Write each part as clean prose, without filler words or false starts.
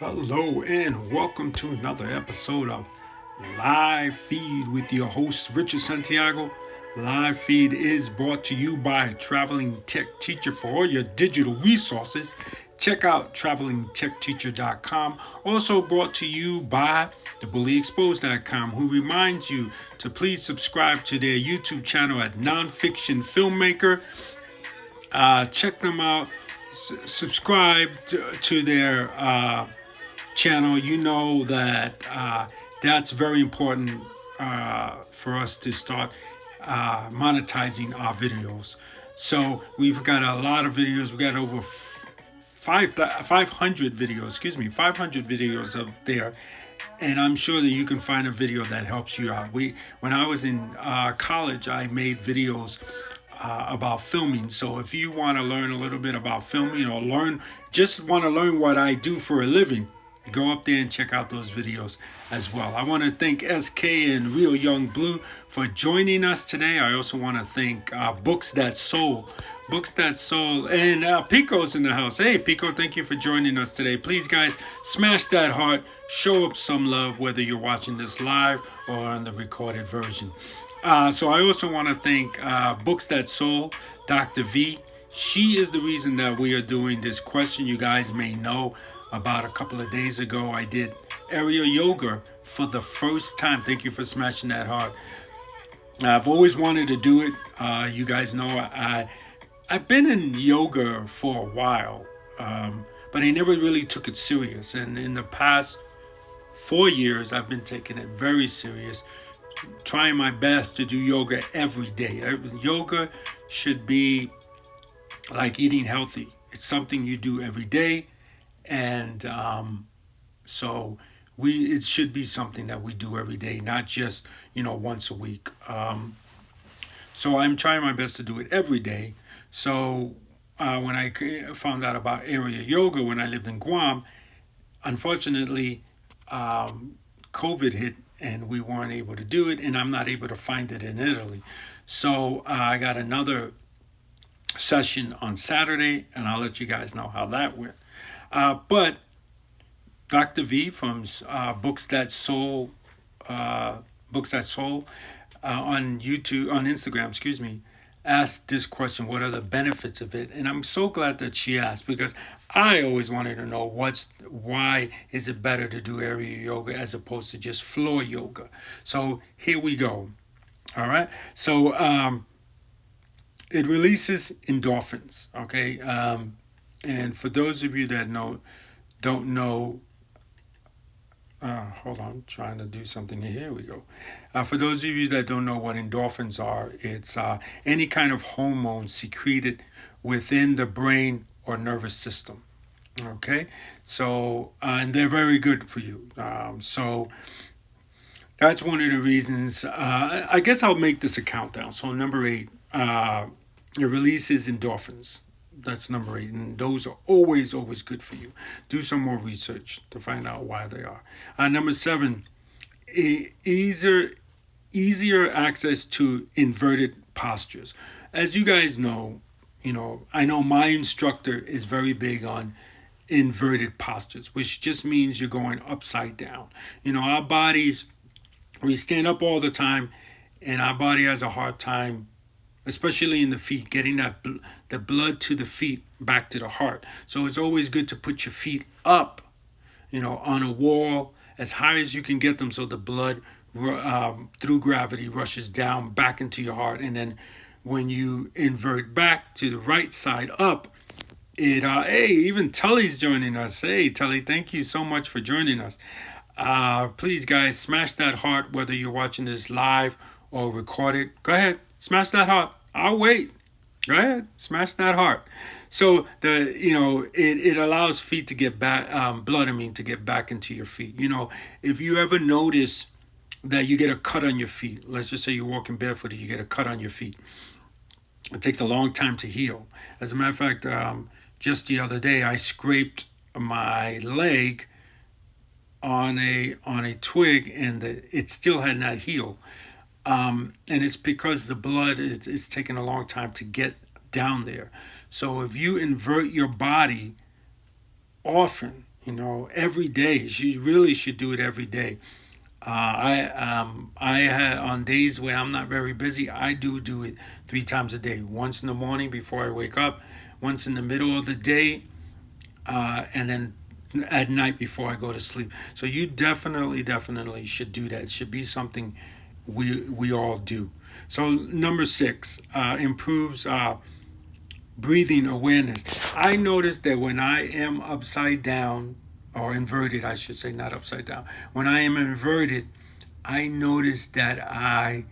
Hello and welcome to another episode of Live Feed with your host Richard Santiago. Live Feed is brought to you by Traveling Tech Teacher for all your digital resources. Check out travelingtechteacher.com. Also brought to you by thebullyexposed.com, who reminds you to please subscribe to their YouTube channel at Nonfiction Filmmaker. Check them out. Subscribe to their channel. You know that that's very important for us to start monetizing our videos. So we've got a lot of videos. We got over 500 videos. 500 videos up there. And I'm sure that you can find a video that helps you out. When I was in college, I made videos about filming. So if you want to learn a little bit about filming or just want to learn what I do for a living, go up there and check out those videos as well. I want to thank SK and Real Young Blue for joining us today. I also want to thank Books That Soul. And Pico's in the house. Hey, Pico, thank you for joining us today. Please, guys, smash that heart. Show up some love, whether you're watching this live or on the recorded version. So I also want to thank Books That Soul, Dr. V. She is the reason that we are doing this question. You guys may know about a couple of days ago, I did aerial yoga for the first time. Thank you for smashing that heart. I've always wanted to do it. You guys know I've been in yoga for a while, but I never really took it serious. And in the past 4 years, I've been taking it very serious, trying my best to do yoga every day. Yoga should be like eating healthy. It's something you do every day, and so it should be something that we do every day, not just once a week. So I'm trying my best to do it every day. So when I found out about area yoga when I lived in Guam, unfortunately, COVID hit and we weren't able to do it, and I'm not able to find it in Italy. So I got another session on Saturday, and I'll let you guys know how that went. But Dr. V from Books That Soul, on YouTube, on Instagram, asked this question: what are the benefits of it? And I'm so glad that she asked, because I always wanted to know why is it better to do area yoga as opposed to just floor yoga. So here we go. All right. So it releases endorphins. Okay. And for those of you that don't know, hold on, I'm trying to do something here. Here we go. For those of you that don't know what endorphins are, it's any kind of hormone secreted within the brain or nervous system. Okay, so and they're very good for you. So that's one of the reasons. I guess I'll make this a countdown. So number 8, it releases endorphins. That's number 8, and those are always good for you. Do some more research to find out why they are. Number 7, easier access to inverted postures. As you guys know, I know my instructor is very big on inverted postures, which just means you're going upside down. Our bodies, we stand up all the time, and our body has a hard time, especially in the feet, getting the blood to the feet back to the heart. So it's always good to put your feet up, on a wall as high as you can get them, so the blood through gravity rushes down back into your heart. And then when you invert back to the right side up, hey, even Tully's joining us. Hey, Tully, thank you so much for joining us. Please, guys, smash that heart, whether you're watching this live or recorded. Go ahead, smash that heart. I'll wait. Go ahead, smash that heart. So it allows feet to get back, blood, to get back into your feet. If you ever notice that you get a cut on your feet, let's just say you're walking barefooted, you get a cut on your feet. It takes a long time to heal. As a matter of fact, just the other day, I scraped my leg on a twig, and it still had not healed. And it's because the blood is taking a long time to get down there. So if you invert your body often, every day. She really should do it every day. I had on days where I'm not very busy, I do it 3 times a day. Once in the morning before I wake up, once in the middle of the day, and then at night before I go to sleep. So you definitely should do that. It should be something we all do. So number 6 improves breathing awareness. I notice that when I am upside down, or inverted, I should say, not upside down. When I am inverted, I notice that I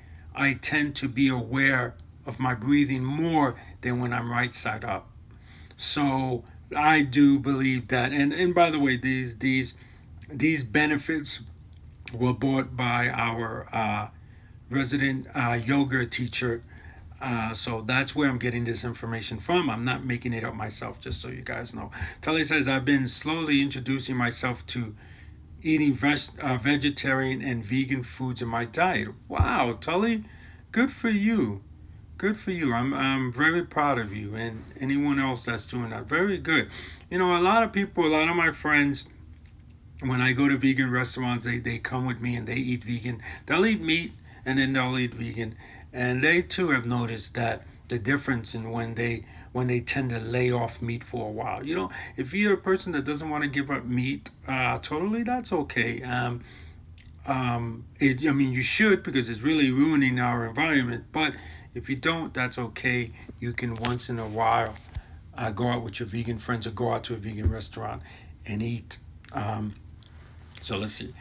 tend to be aware of my breathing more than when I'm right side up. So I do believe that. And by the way, these benefits were brought by our resident yoga teacher. So that's where I'm getting this information from. I'm not making it up myself, just so you guys know. Tully says, I've been slowly introducing myself to eating vegetarian and vegan foods in my diet. Wow, Tully, good for you. Good for you. I'm very proud of you and anyone else that's doing that. Very good. A lot of people, a lot of my friends, when I go to vegan restaurants, they come with me and they eat vegan. They'll eat meat and then they'll eat vegan. And they too have noticed that the difference in when they tend to lay off meat for a while. If you're a person that doesn't want to give up meat totally, that's okay. I mean, you should, because it's really ruining our environment. But if you don't, that's okay. You can once in a while go out with your vegan friends or go out to a vegan restaurant and eat. So let's see.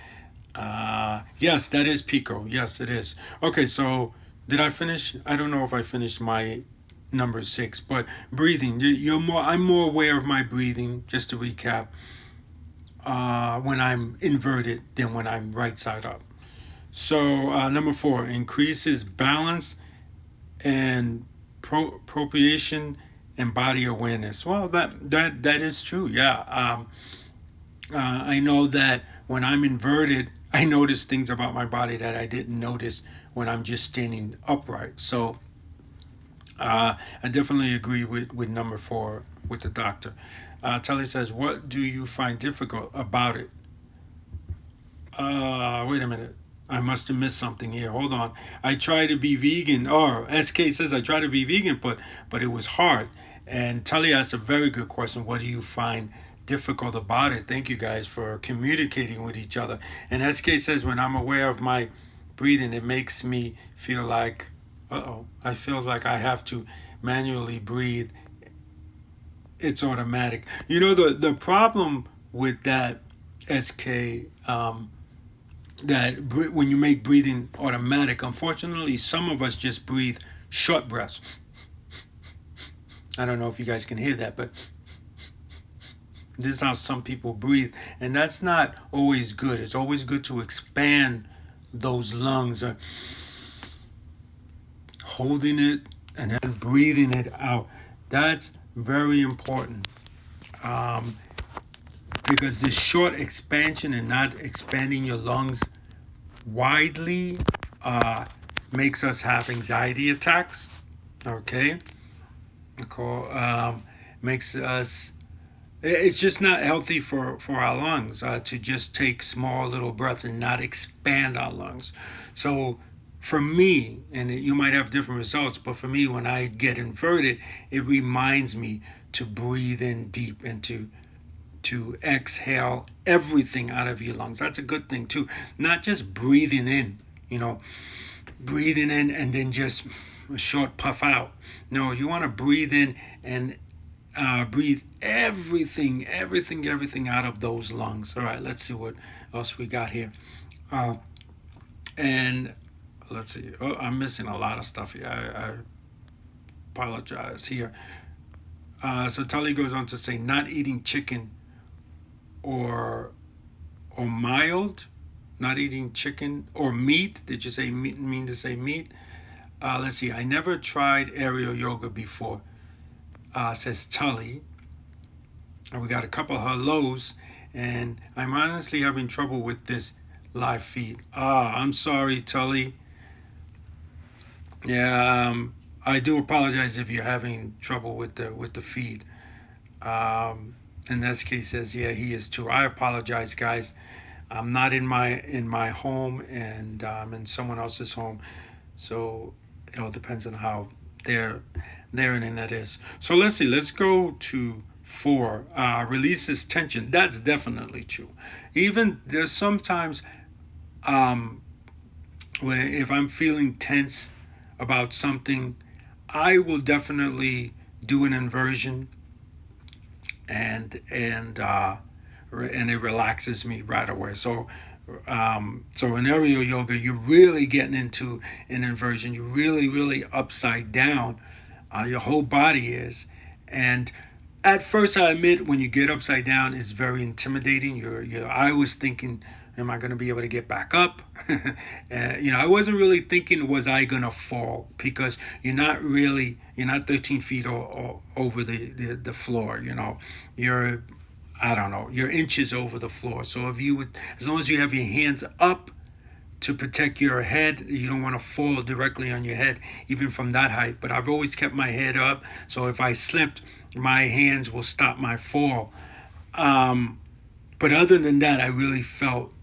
Yes, that is Pico. Yes, it is. Okay, so did I finish? I don't know if I finished my number 6, but breathing. You're more. I'm more aware of my breathing. Just to recap, when I'm inverted than when I'm right side up. So number 4 increases balance and proprioception and body awareness. Well, that is true. Yeah. I know that when I'm inverted, I notice things about my body that I didn't notice when I'm just standing upright. So I definitely agree with number 4 with the doctor. Tully says, what do you find difficult about it? Wait a minute. I must have missed something here. Hold on. I try to be vegan. Or SK says I try to be vegan, but it was hard. And Tully asked a very good question. What do you find difficult about it? Thank you guys for communicating with each other. And SK says, when I'm aware of my breathing, it makes me feel like, I feels like I have to manually breathe. It's automatic. The problem with that, SK, that when you make breathing automatic, unfortunately, some of us just breathe short breaths. I don't know if you guys can hear that, but this is how some people breathe, and that's not always good. It's always good to expand those lungs, holding it and then breathing it out. That's very important, because this short expansion and not expanding your lungs widely makes us have anxiety attacks. Okay, makes us. It's just not healthy for our lungs to just take small little breaths and not expand our lungs. So for me, and you might have different results, but for me, when I get inverted, it reminds me to breathe in deep and to exhale everything out of your lungs. That's a good thing too. Not just breathing in, breathing in and then just a short puff out. No, you want to breathe in and breathe everything out of those lungs. All right, let's see what else we got here. And let's see. Oh, I'm missing a lot of stuff here. I apologize here. So Tully goes on to say, not eating chicken or mild, not eating chicken or meat. Did you say meat? Mean to say meat? Let's see. I never tried aerial yoga before. Says Tully. And we got a couple of hellos, and I'm honestly having trouble with this live feed. I'm sorry, Tully. Yeah, I do apologize if you're having trouble with the feed. And SK says, yeah, he is too. I apologize, guys. I'm not in my home, and I'm in someone else's home, so it all depends on how their internet is. So let's see. Let's go to 4. Releases tension. That's definitely true. Even there's sometimes um, when if I'm feeling tense about something, I will definitely do an inversion, and it relaxes me right away. So in aerial yoga, you're really getting into an inversion. You're really upside down. Your whole body is, and at first, I admit, when you get upside down, it's very intimidating. I was thinking, am I going to be able to get back up? I wasn't really thinking, was I going to fall? Because you're not 13 feet over the floor. You're, I don't know, you're inches over the floor. So if you would, as long as you have your hands up to protect your head, you don't want to fall directly on your head, even from that height. But I've always kept my head up, so if I slipped, my hands will stop my fall. But other than that, I really felt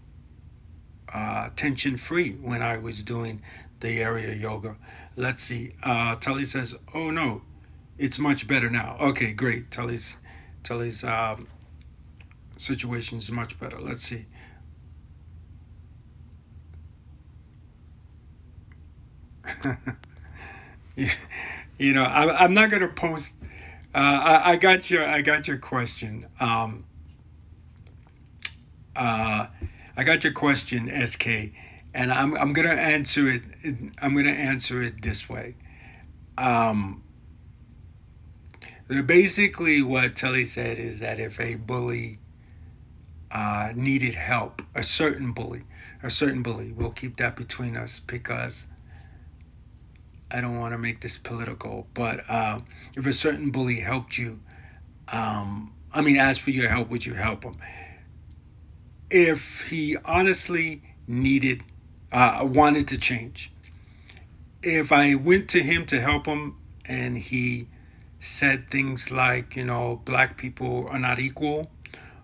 tension free when I was doing the area yoga. Let's see. Tully says, "Oh no, it's much better now." Okay, great. Tully's situation is much better. Let's see. I'm not gonna post. I got your question. I got your question, SK, and I'm gonna answer it. I'm gonna answer it this way. Um, Basically, what Tully said is that if a bully needed help, a certain bully, we'll keep that between us because I don't want to make this political. But if a certain bully helped you, asked for your help, would you help him? If he honestly wanted to change, if I went to him to help him and he said things like, black people are not equal,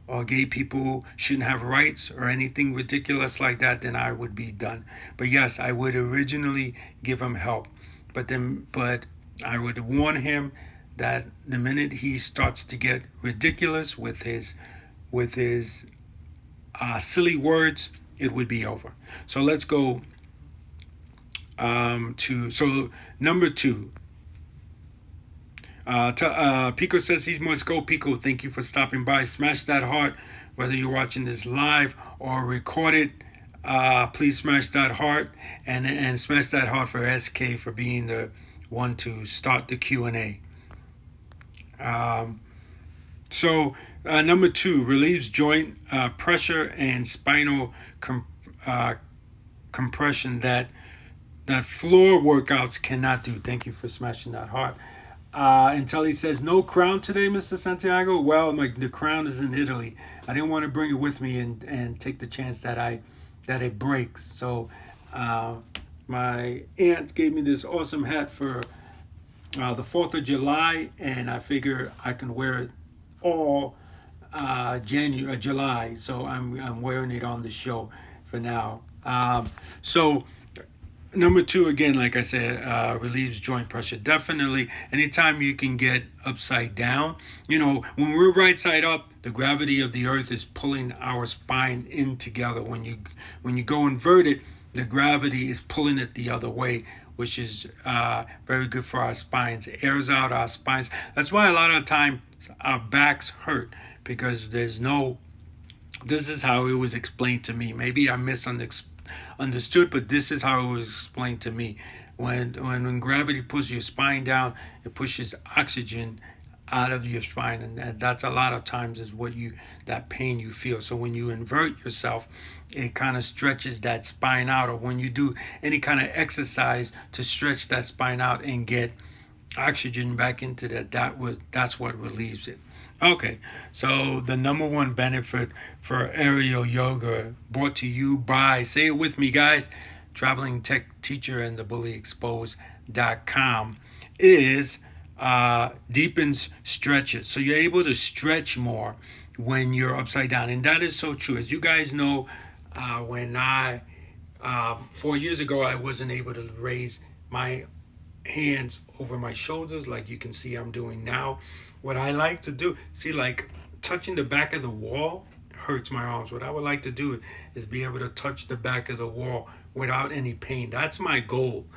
or gay people shouldn't have rights, or anything ridiculous like that, then I would be done. But yes, I would originally give him help, but I would warn him that the minute he starts to get ridiculous with his silly words, it would be over. So let's go to number 2. Pico says he must go. Pico, thank you for stopping by. Smash that heart, whether you're watching this live or recorded. Please smash that heart, and smash that heart for SK for being the one to start the Q&A. Number 2, relieves joint pressure and spinal compression that floor workouts cannot do. Thank you for smashing that heart. Until he says, no crown today, Mr. Santiago. Well, the crown is in Italy. I didn't want to bring it with me and take the chance that it breaks. So my aunt gave me this awesome hat for the 4th of July, and I figure I can wear it all July. So I'm wearing it on the show for now. Number 2, again, like I said, relieves joint pressure. Definitely, anytime you can get upside down, when we're right side up, the gravity of the earth is pulling our spine in together. When you go inverted, the gravity is pulling it the other way, which is very good for our spines. It airs out our spines. That's why a lot of times our backs hurt, because this is how it was explained to me. Maybe I misunderstood, but this is how it was explained to me. When gravity pushes your spine down, it pushes oxygen out of your spine, and that's a lot of times is that pain you feel. So when you invert yourself, it kind of stretches that spine out. Or when you do any kind of exercise to stretch that spine out and get oxygen back into that's what relieves it. Okay, so the number 1 benefit for aerial yoga, brought to you by, say it with me, guys, traveling tech teacher and thebullyexposed.com, is deepens stretches. So you're able to stretch more when you're upside down. And that is so true. As you guys know, when 4 years ago, I wasn't able to raise my hands over my shoulders like you can see I'm doing now. What I like to do, see, like touching the back of the wall hurts my arms. What I would like to do is be able to touch the back of the wall without any pain. That's my goal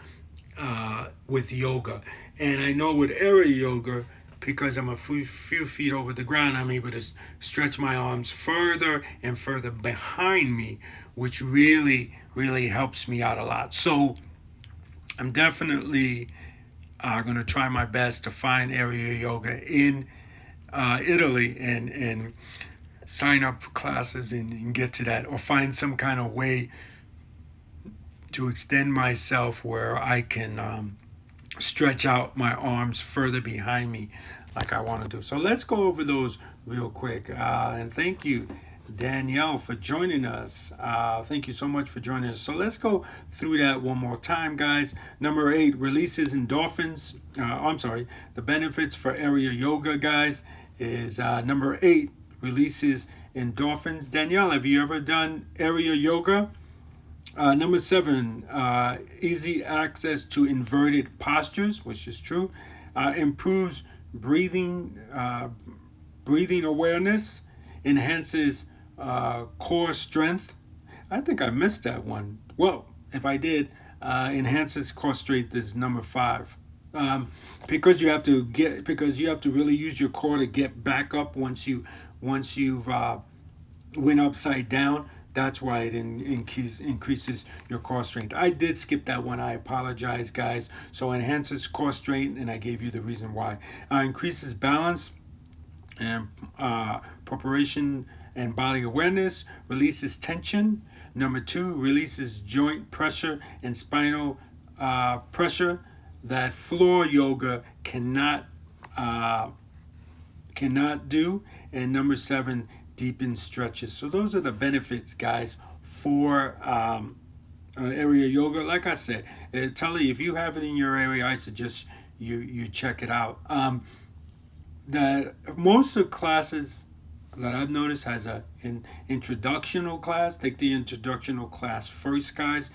with yoga. And I know with area yoga, because I'm a few feet over the ground, I'm able to stretch my arms further and further behind me, which really, really helps me out a lot. So I'm definitely going to try my best to find area yoga in Italy and sign up for classes and get to that, or find some kind of way to extend myself where I can stretch out my arms further behind me like I want to do. So let's go over those real quick. And thank you, Danielle, for joining us. Thank you so much for joining us. So let's go through that one more time, guys. Number 8, releases endorphins. I'm sorry, the benefits for area yoga, guys, is number 8, releases endorphins. Danielle, have you ever done area yoga? Number 7, easy access to inverted postures, which is true. Improves breathing awareness. Enhances core strength. I think I missed that one. Well, if I did, enhances core strength is number 5. Because you have to really use your core to get back up once you've went upside down. That's why it increases your core strength. I did skip that one. I apologize, guys. So enhances core strength, and I gave you the reason why. Increases balance and preparation and body awareness. Releases tension. Number 2, releases joint pressure and spinal pressure that floor yoga cannot do. And number 7, deepens stretches. So those are the benefits, guys, for area yoga. Like I said, Tully, if you have it in your area, I suggest you check it out. The most of the classes that I've noticed has an introductional class. Take the introductional class first, guys.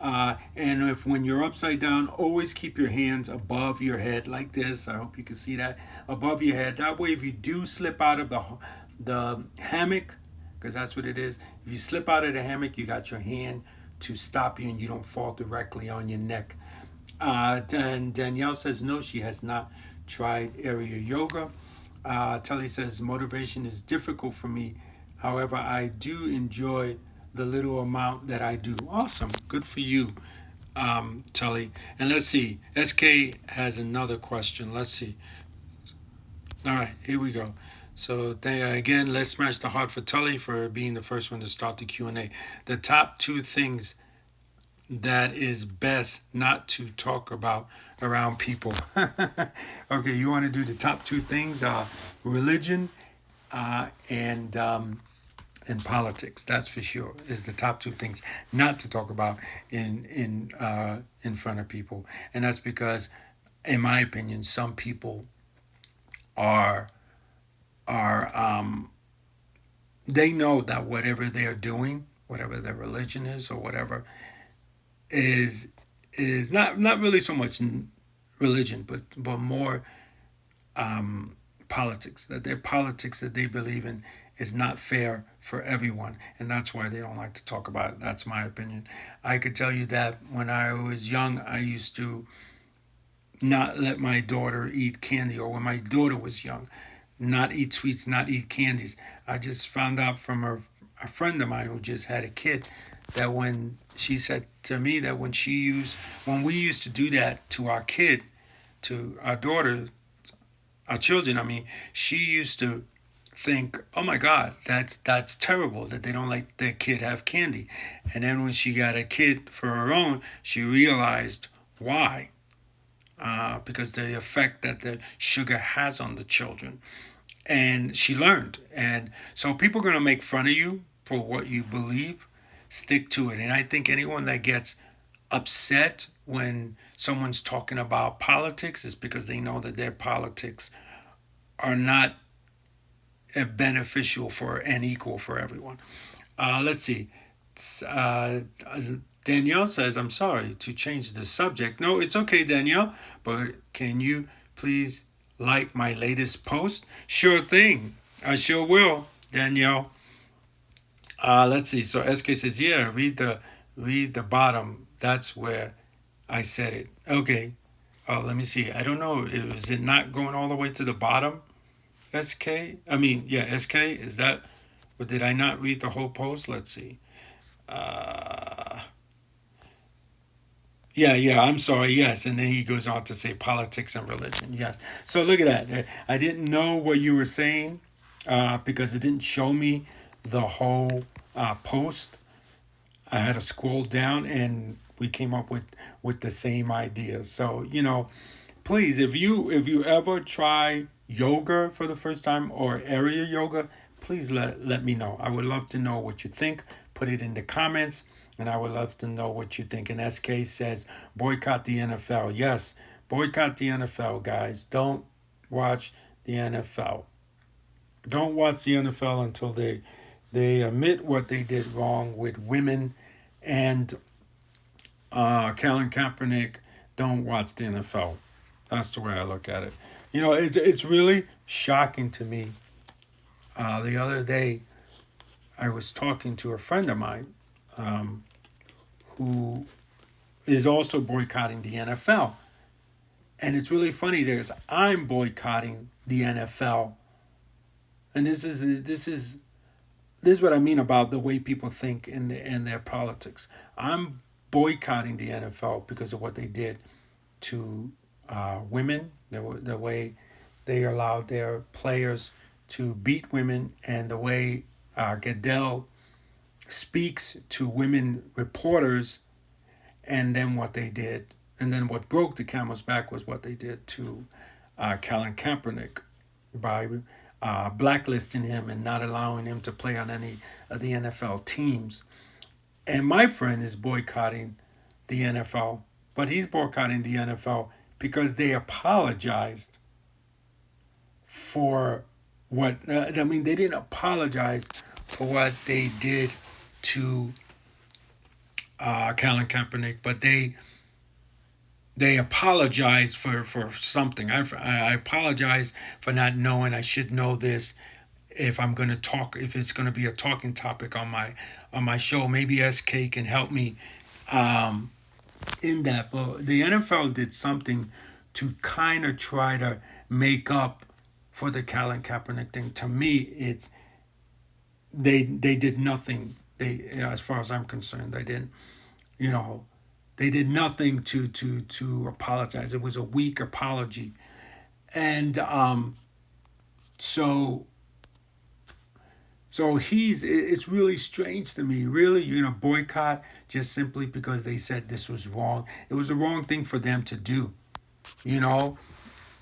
And if when you're upside down, always keep your hands above your head like this. I hope you can see that, above your head. That way, if you do slip out of the hammock, because that's what it is, if you slip out of the hammock, you got your hand to stop you and you don't fall directly on your neck. Danielle says no, she has not tried area yoga. Tully says motivation is difficult for me. However, I do enjoy the little amount that I do. Awesome. Good for you, Tully. And let's see. SK has another question. Let's see. All right, here we go. So again, let's smash the heart for Tully for being the first one to start the Q&A. The top 2 things that is best not to talk about around people. Okay, you want to do the top 2 things? Religion and politics. That's for sure. Is the top 2 things not to talk about in front of people, and that's because, in my opinion, some people are they know that whatever they're doing, whatever their religion is or whatever, is not really so much religion, but more politics. That their politics that they believe in is not fair for everyone, and that's why they don't like to talk about it. That's my opinion. I could tell you that when I was young, I used to not let my daughter eat candy, or when my daughter was young, not eat sweets, not eat candies. I just found out from a friend of mine who just had a kid that when she said to me that when we used to do that to our kid, to our daughter, our children, I mean, she used to think, oh my God, that's terrible that they don't let their kid have candy. And then when she got a kid for her own, she realized why. Because the effect that the sugar has on the children. And she learned. And so people are going to make fun of you for what you believe. Stick to it. And I think anyone that gets upset when someone's talking about politics is because they know that their politics are not beneficial for and equal for everyone. Let's see. Uh, Danielle says, I'm sorry to change the subject. No, it's okay, Danielle, but can you please like my latest post? Sure thing. I sure will, Danielle. Let's see. So SK says, yeah, read the bottom. That's where I said it. Okay. Let me see. I don't know. Is it not going all the way to the bottom? SK? I mean, yeah, SK. Is that? Or did I not read the whole post? Let's see. Uh, yeah, I'm sorry, yes. And then he goes on to say politics and religion, yes. So look at that. I didn't know what you were saying because it didn't show me the whole post. I had to scroll down and we came up with the same idea. So, please, if you ever try yoga for the first time or area yoga, please let me know. I would love to know what you think. Put it in the comments, and I would love to know what you think. And SK says, boycott the NFL. Yes, boycott the NFL, guys. Don't watch the NFL. Don't watch the NFL until they admit what they did wrong with women and Colin Kaepernick. Don't watch the NFL. That's the way I look at it. It's really shocking to me. The other day, I was talking to a friend of mine who is also boycotting the NFL. And it's really funny because I'm boycotting the NFL. And this is what I mean about the way people think in their politics. I'm boycotting the NFL because of what they did to women, the way they allowed their players to beat women, and the way Goodell speaks to women reporters, and then what they did. And then what broke the camel's back was what they did to Colin Kaepernick by blacklisting him and not allowing him to play on any of the NFL teams. And my friend is boycotting the NFL, but he's boycotting the NFL because they apologized for what, they didn't apologize for what they did to Colin Kaepernick, but they apologize for something. I apologize for not knowing. I should know this if I'm going to talk. If it's going to be a talking topic on my show, maybe SK can help me in that. But the NFL did something to kind of try to make up for the Colin Kaepernick thing. To me, it's they did nothing. As far as I'm concerned, they didn't. You know, they did nothing to apologize. It was a weak apology, and so it's really strange to me. Really, you're gonna boycott just simply because they said this was wrong. It was the wrong thing for them to do. You know,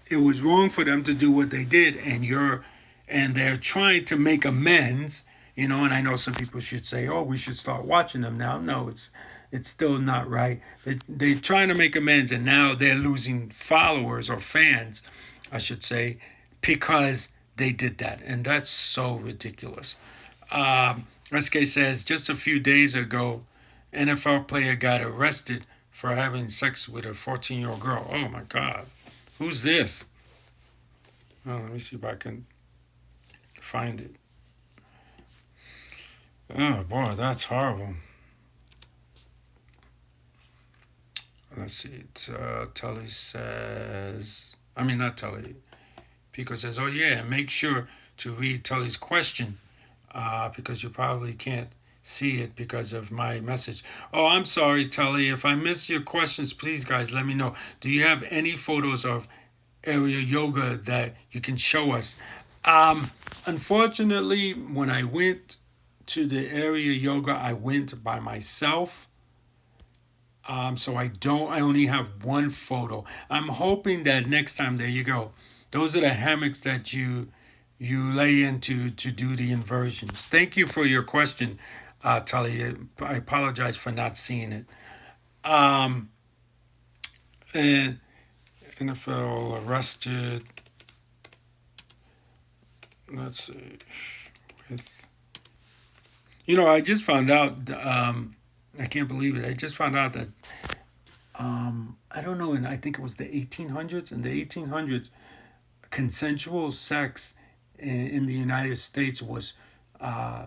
it was wrong for them to do what they did, and they're trying to make amends. And I know some people should say, "Oh, we should start watching them now." No, it's still not right. They're trying to make amends, and now they're losing followers or fans, I should say, because they did that, and that's so ridiculous. SK says just a few days ago, NFL player got arrested for having sex with a 14-year-old girl. Oh my God, who's this? Oh, let me see if I can find it. Oh boy, that's horrible. Let's see. Tully says, not Tully. Pico says, oh yeah, make sure to read Tully's question because you probably can't see it because of my message. Oh, I'm sorry, Tully. If I missed your questions, please, guys, let me know. Do you have any photos of area yoga that you can show us? Unfortunately, when I went to the area yoga, I went by myself. So I only have one photo. I'm hoping that next time, there you go. Those are the hammocks that you lay into to do the inversions. Thank you for your question, Tully. I apologize for not seeing it. And NFL arrested. Let's see. With I just found out. I can't believe it. I just found out that I don't know, and I think it was the 1800s. In the 1800s, consensual sex in the United States uh,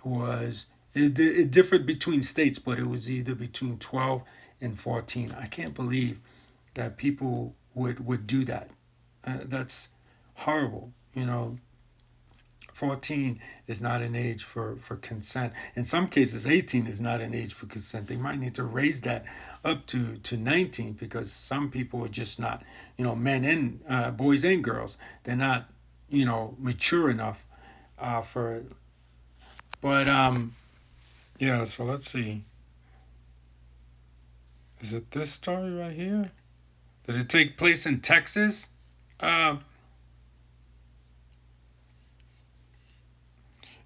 was it differed between states, but it was either between 12 and 14. I can't believe that people would do that. That's horrible. 14 is not an age for consent. In some cases, 18 is not an age for consent. They might need to raise that up to 19 because some people are just not, men and boys and girls, they're not, mature enough for it. But, yeah, so let's see. Is it this story right here? Did it take place in Texas? Uh,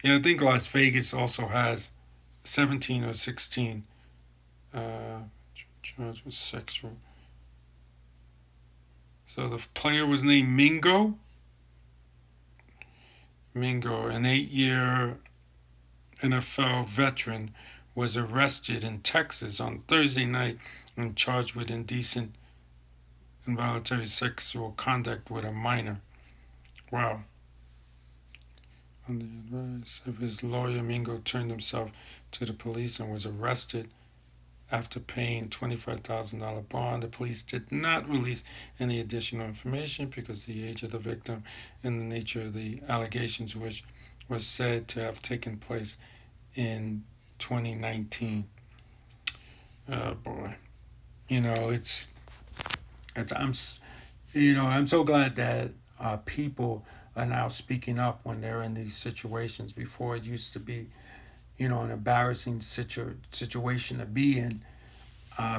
yeah, I think Las Vegas also has 17 or 16 uh, charged with sexual. So the player was named Mingo. Mingo, an 8-year NFL veteran, was arrested in Texas on Thursday night and charged with indecent involuntary sexual conduct with a minor. Wow. On the advice of his lawyer, Mingo turned himself to the police and was arrested after paying $25,000 bond. The police did not release any additional information because the age of the victim and the nature of the allegations, which was said to have taken place in 2019. Oh boy, it's I'm so glad that people are now speaking up when they're in these situations. Before it used to be, an embarrassing situation to be in,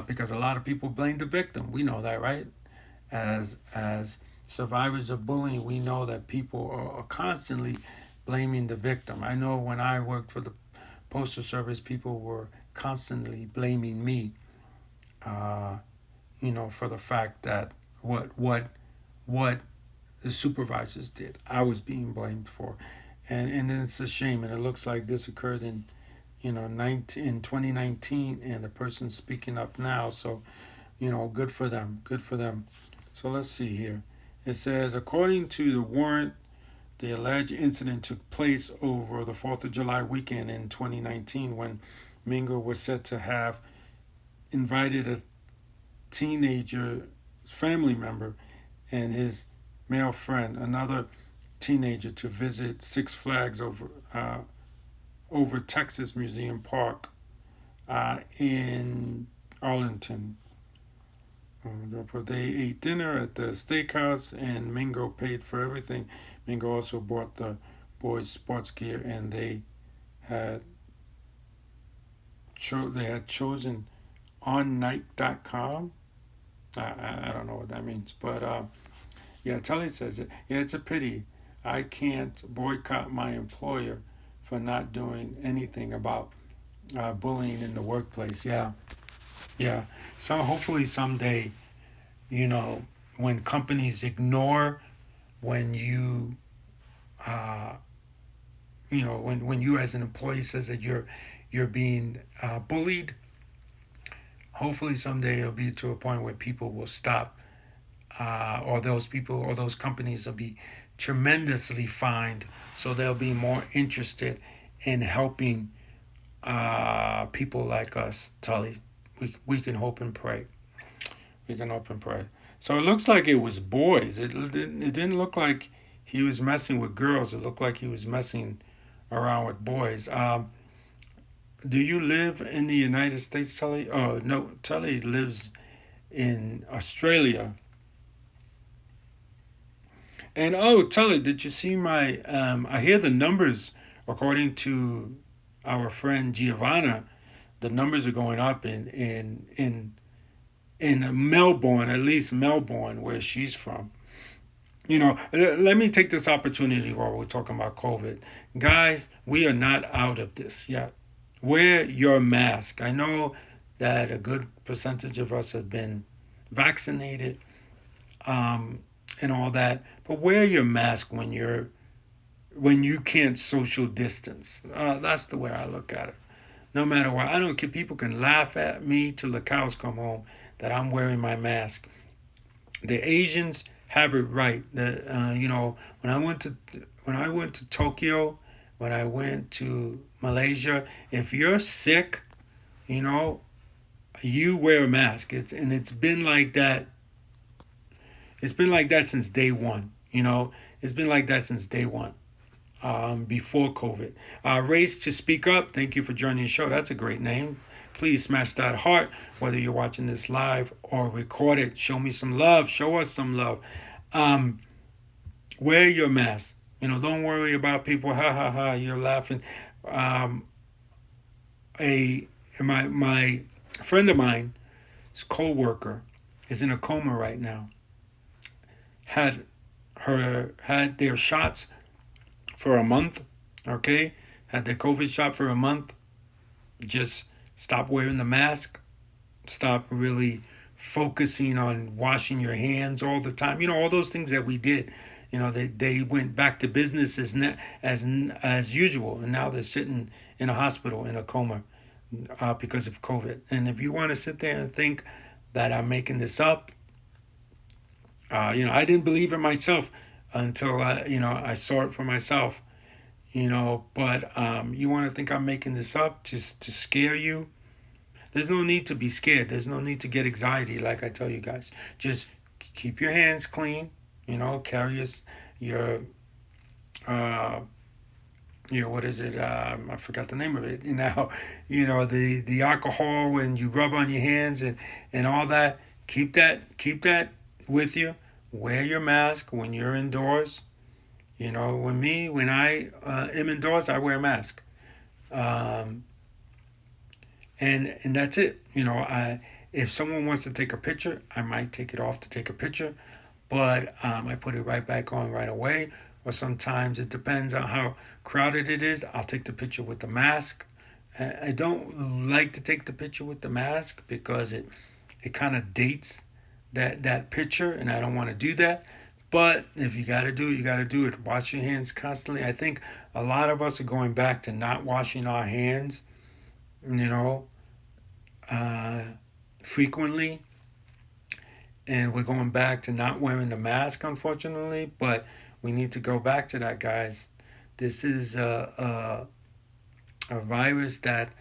because a lot of people blame the victim. We know that, right? As survivors of bullying, we know that people are constantly blaming the victim. I know when I worked for the Postal Service, people were constantly blaming me, uh, for the fact that what the supervisors did, I was being blamed for, and it's a shame. And it looks like this occurred in 2019, and the person's speaking up now. So good for them. Good for them. So let's see here. It says, according to the warrant, the alleged incident took place over the 4th of July weekend in 2019 when Mingo was said to have invited a teenager family member and his male friend, another teenager, to visit Six Flags over Texas Museum Park in Arlington. They ate dinner at the steakhouse, and Mingo paid for everything. Mingo also bought the boys' sports gear, and had they had chosen onnike.com. I don't know what that means, but yeah, Tully says it. Yeah, it's a pity. I can't boycott my employer for not doing anything about bullying in the workplace. Yeah, yeah. So hopefully someday, when companies ignore when uh, when you as an employee says that you're being bullied, hopefully someday it'll be to a point where people will stop, or those people or those companies will be tremendously fined, so they'll be more interested in helping people like us, Tully. We can hope and pray. We can hope and pray. So it looks like it was boys. It didn't look like he was messing with girls. It looked like he was messing around with boys. Do you live in the United States, Tully? Oh no, Tully lives in Australia. And oh, Tully, did you see my? I hear the numbers according to our friend Giovanna. The numbers are going up in Melbourne, at least Melbourne, where she's from. Let me take this opportunity while we're talking about COVID. Guys, we are not out of this yet. Wear your mask. I know that a good percentage of us have been vaccinated, and all that. But wear your mask when you can't social distance. That's the way I look at it. No matter what, I don't care. People can laugh at me till the cows come home that I'm wearing my mask. The Asians have it right. When I went to Tokyo, when I went to Malaysia, if you're sick, you know, you wear a mask. It's been like that. It's been like that since day one. It's been like that since day one. Before COVID. Race to Speak Up, thank you for joining the show. That's a great name. Please smash that heart, whether you're watching this live or recorded. Show me some love. Show us some love. Um, Wear your mask. Don't worry about people. Ha ha ha. You're laughing. Um, a my friend of mine, his co-worker, is in a coma right now. Had their shots for a month. Okay, had their COVID shot for a month. Just stop wearing the mask. Stop really focusing on washing your hands all the time. All those things that we did. They went back to business as usual, and now they're sitting in a hospital in a coma because of COVID. And if you want to sit there and think that I'm making this up, I didn't believe it myself until I saw it for myself. But you want to think I'm making this up just to scare you? There's no need to be scared. There's no need to get anxiety, like I tell you guys. Just keep your hands clean. Carry your what is it? I forgot the name of it. The alcohol when you rub on your hands and all that. Keep that with you. Wear your mask when you're indoors. When I am indoors, I wear a mask. Um, and that's it. If someone wants to take a picture, I might take it off to take a picture, but I put it right back on right away. Or sometimes it depends on how crowded it is. I'll take the picture with the mask. I don't like to take the picture with the mask because it kind of dates that picture, and I don't want to do that. But if you got to do it, you got to do it. Wash your hands constantly. I think a lot of us are going back to not washing our hands, you know, uh, frequently, and we're going back to not wearing the mask, unfortunately. But we need to go back to that, guys. This is a virus that,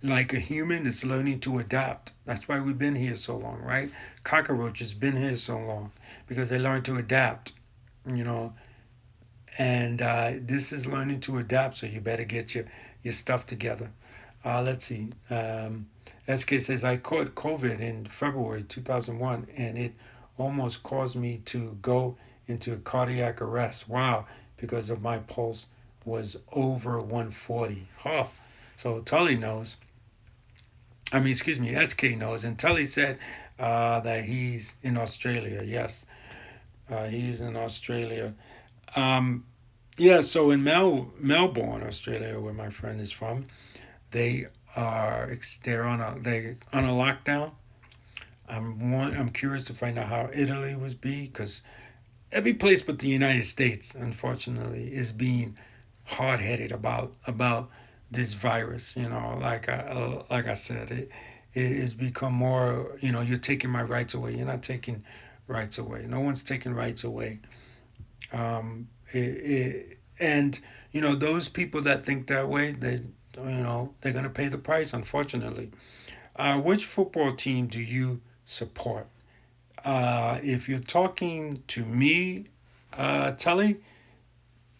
like a human, is learning to adapt. That's why we've been here so long, right? Cockroaches been here so long because they learned to adapt, you know. And this is learning to adapt, so you better get your stuff together. Let's see. SK says, I caught COVID in February 2001, and it almost caused me to go into cardiac arrest. Wow, because of my pulse was over 140. Huh. So Tully knows. Excuse me, SK knows. And Tully said that he's in Australia. Yes, he's in Australia. Um, yeah, so in Melbourne, Australia, where my friend is from, they they're on a lockdown. I'm curious to find out how Italy was because every place but the United States, unfortunately, is being hard headed about this virus. Like I said, it has become more. You're taking my rights away. You're not taking rights away. No one's taking rights away. And those people that think that way, they're gonna pay the price. Unfortunately, which football team do you support? If you're talking to me, Tully,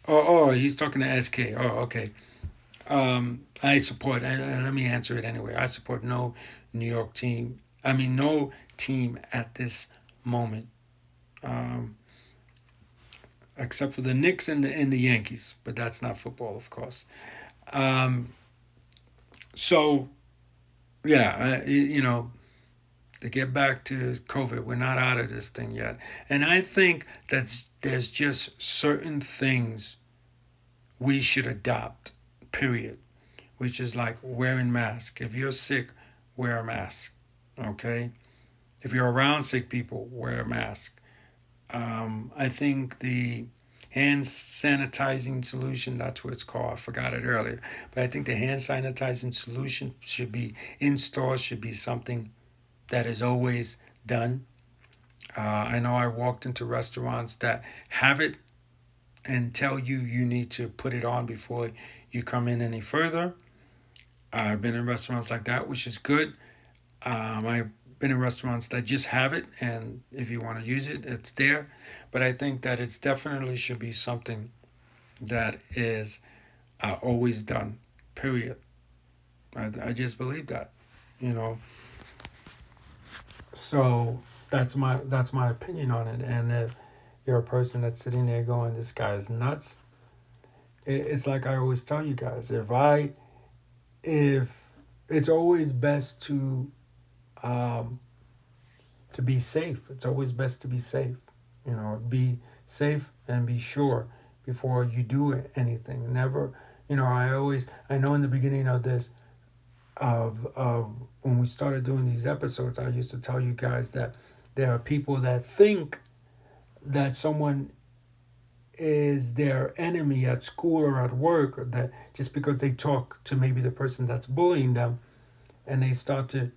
he's talking to SK. Oh, okay. I support, and let me answer it anyway. I support no New York team. No team at this moment, um, except for the Knicks and the Yankees. But that's not football, of course. Um, so yeah, to get back to COVID, we're not out of this thing yet, and I think there's just certain things we should adopt. Period. Which is like wearing mask. If you're sick, wear a mask. Okay. If you're around sick people, wear a mask. I think the hand sanitizing solution, that's what it's called. I forgot it earlier. But I think the hand sanitizing solution should be in stores, should be something that is always done. I know I walked into restaurants that have it and tell you you need to put it on before you come in any further. I've been in restaurants like that, which is good. I've been in restaurants that just have it, and if you want to use it, it's there. But I think that it's definitely should be something that is always done. Period. I just believe that, you know. So that's my opinion on it. And if you're a person that's sitting there going, "This guy is nuts," it's like I always tell you guys. If it's always best um, to be safe. It's always best to be safe. You know, be safe and be sure before you do anything. Never, I know in the beginning of this, of when we started doing these episodes, I used to tell you guys that there are people that think that someone is their enemy at school or at work, or that just because they talk to maybe the person that's bullying them, and they start to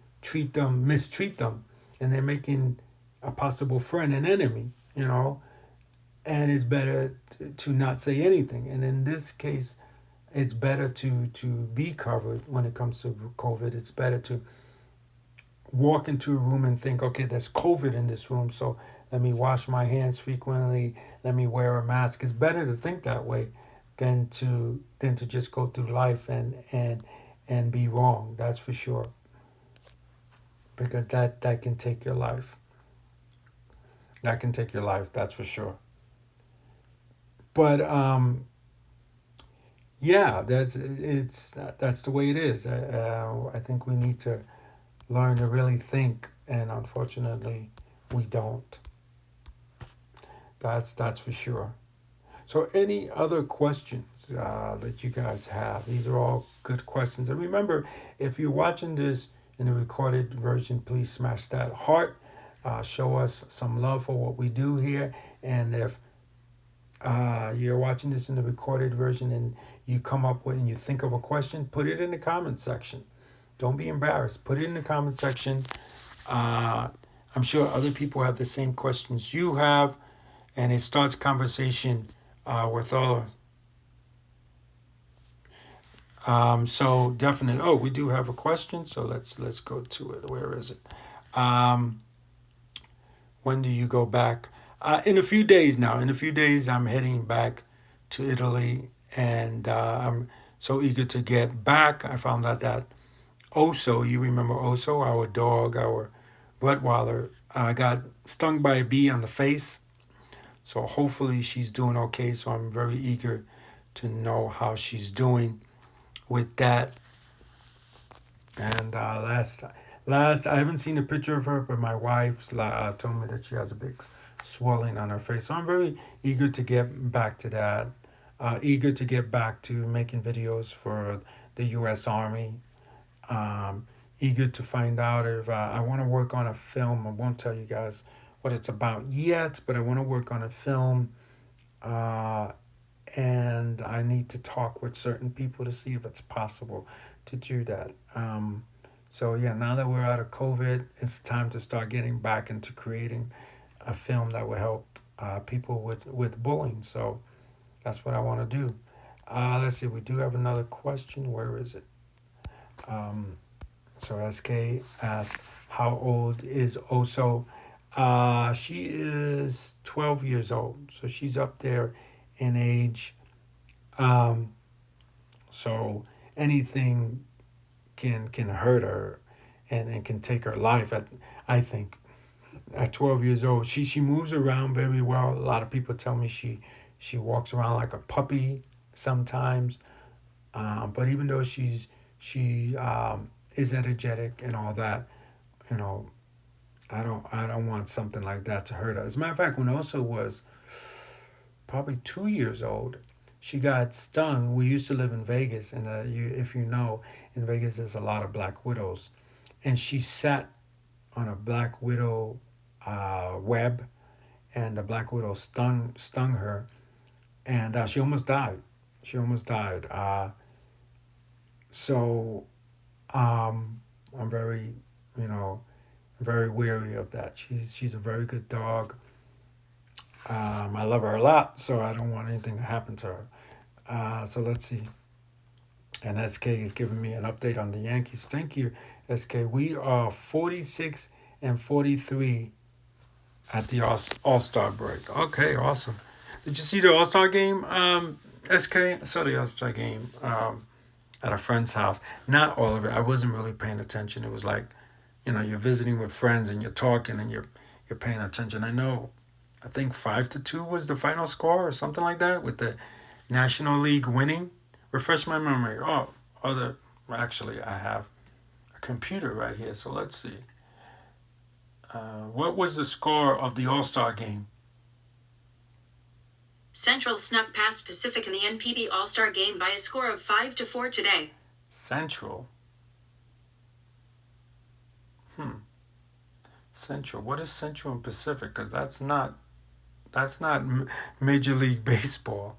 mistreat them, and they're making a possible friend an enemy, and it's better to not say anything. And in this case, it's better to be covered when it comes to COVID. It's better to walk into a room and think, okay, there's COVID in this room, so let me wash my hands frequently, let me wear a mask. It's better to think that way than to just go through life and be wrong. That's for sure, because that can take your life. That can take your life. That's for sure. But yeah, that's the way it is. I think we need to learn to really think, and unfortunately, we don't. That's for sure. So, any other questions that you guys have? These are all good questions. And remember, if you're watching this in a recorded version, please smash that heart. Show us some love for what we do here. And if you're watching this in the recorded version and you come up with and you think of a question, put it in the comment section. Don't be embarrassed. Put it in the comment section. I'm sure other people have the same questions you have, and it starts conversation with all. So definitely. Oh, we do have a question. So let's go to it. Where is it? When do you go back? In a few days now. In a few days, I'm heading back to Italy, and I'm so eager to get back. I found out that Oso, you remember Oso, our dog, our Rottweiler, got stung by a bee on the face. So hopefully she's doing okay. So I'm very eager to know how she's doing with that. And last I haven't seen a picture of her, but my wife told me that she has a big swelling on her face. So I'm very eager to get back to that. Eager to get back to making videos for the U.S. Army. Eager to find out if I want to work on a film. I won't tell you guys what it's about yet, but I want to work on a film. And I need to talk with certain people to see if it's possible to do that. So yeah, now that we're out of COVID, it's time to start getting back into creating a film that will help people with bullying. So that's what I want to do. Let's see, we do have another question. Where is it? So SK asked, how old is Oso? She is 12 years old, so she's up there in age. So anything can hurt her and can take her life. I think at 12 years old, she moves around very well. A lot of people tell me she walks around like a puppy sometimes. But even though she is energetic and all that, you know, I don't want something like that to hurt her. As a matter of fact, when Osa was probably 2 years old, she got stung. We used to live in Vegas, and if you know, in Vegas there's a lot of black widows, and she sat on a black widow web, and the black widow stung her, and she almost died. She almost died. So I'm very, you know, very wary of that. She's a very good dog. I love her a lot, so I don't want anything to happen to her. So let's see. And SK is giving me an update on the Yankees. Thank you, SK. We are 46 and 43 at the All Star break. Okay, awesome. Did you see the All Star game, SK? I saw the All Star game at a friend's house. Not all of it. I wasn't really paying attention. It was like, you're visiting with friends and you're talking and you're paying attention. I think 5-2 was the final score or something like that, with the National League winning. Refresh my memory. Actually, I have a computer right here, so let's see. What was the score of the All-Star game? Central snuck past Pacific in the NPB All-Star game by a score of 5-4 today. Central? Central. What is Central and Pacific? Because that's not Major League Baseball.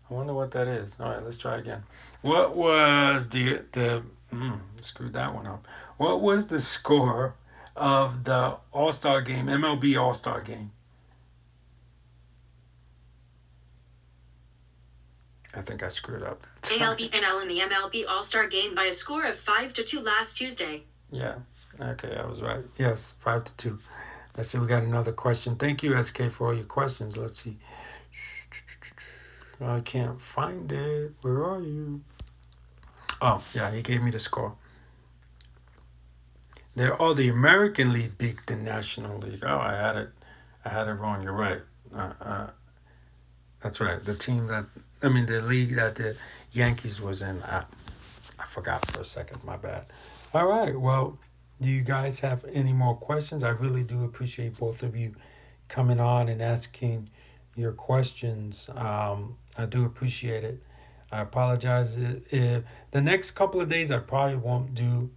I wonder what that is. All right, let's try again. What was screwed that one up. What was the score of the All-Star game, MLB All-Star game? I think I screwed up that time. ALBNL in the MLB All-Star game by a score of 5-2 last Tuesday. Yeah, okay, I was right. Yes, 5-2. Let's see, we got another question. Thank you, SK, for all your questions. Let's see. I can't find it. Where are you? Oh, yeah, he gave me the score. The American League beat the National League. Oh, I had it wrong. You're right. That's right. The league that the Yankees was in. I forgot for a second. My bad. All right. Well, do you guys have any more questions? I really do appreciate both of you coming on and asking your questions. I do appreciate it. I apologize if the next couple of days I probably won't do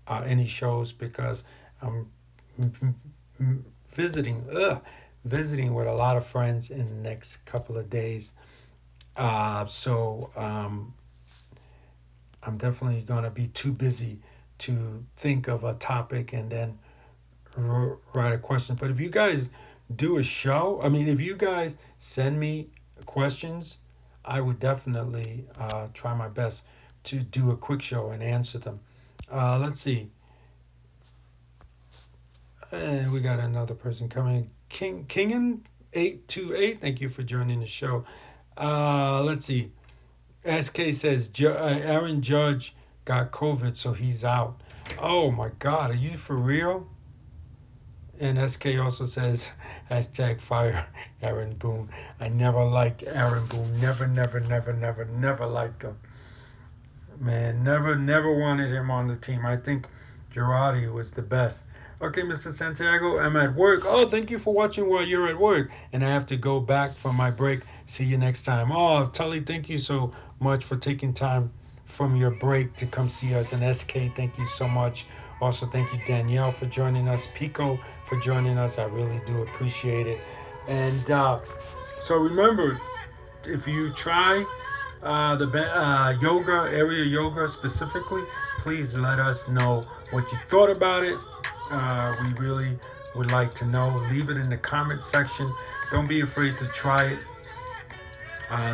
any shows because I'm visiting with a lot of friends in the next couple of days. So I'm definitely gonna be too busy to think of a topic and then write a question. But if you guys do a show, if you guys send me questions, I would definitely try my best to do a quick show and answer them. Let's see. And we got another person coming. Kingen828, thank you for joining the show. Let's see. SK says Aaron Judge got COVID, so he's out. Oh my God, are you for real? And SK also says, #fire Aaron Boone. I never liked Aaron Boone. Never liked him. Man, never wanted him on the team. I think Girardi was the best. Okay, Mr. Santiago, I'm at work. Oh, thank you for watching while you're at work. And I have to go back for my break. See you next time. Oh, Tully, thank you so much for taking time from your break to come see us. And SK, thank you so much. Also, thank you, Danielle, for joining us. Pico for joining us. I really do appreciate it. And so remember, if you try the yoga, area yoga specifically, please let us know what you thought about it. We really would like to know. Leave it in the comment section. Don't be afraid to try it.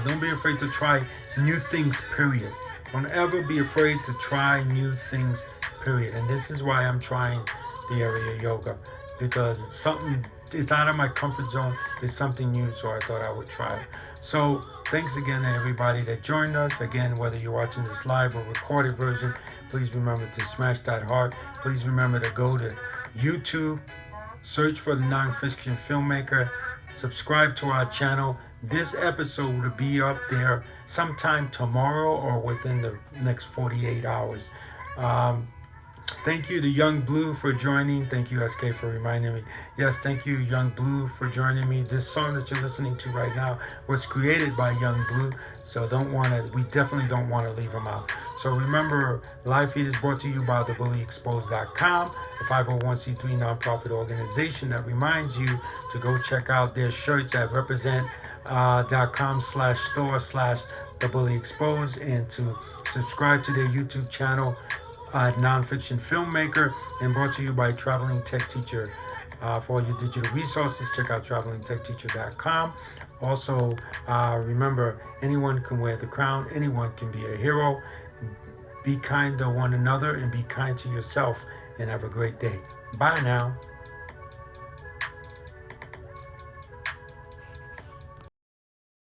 Don't be afraid to try new things, period. Don't ever be afraid to try new things, period. And this is why I'm trying the area yoga, because it's out of my comfort zone. It's something new, so I thought I would try it. So thanks again to everybody that joined us. Again, whether you're watching this live or recorded version, please remember to smash that heart. Please remember to go to YouTube, search for the Nonfiction Filmmaker, subscribe to our channel. This episode will be up there sometime tomorrow or within the next 48 hours. Thank you to Young Blue for joining. Thank you, SK, for reminding me. Yes, thank you, Young Blue, for joining me. This song that you're listening to right now was created by Young Blue, so we definitely don't want to leave him out. So remember, Live Feed is brought to you by thebullyexposed.com, a 501c3 nonprofit organization that reminds you to go check out their shirts at represent.com/store/thebullyexposed and to subscribe to their YouTube channel, Nonfiction Filmmaker, and brought to you by Traveling Tech Teacher. For all your digital resources, check out travelingtechteacher.com. Also, remember, anyone can wear the crown, anyone can be a hero. Be kind to one another and be kind to yourself, and have a great day. Bye now.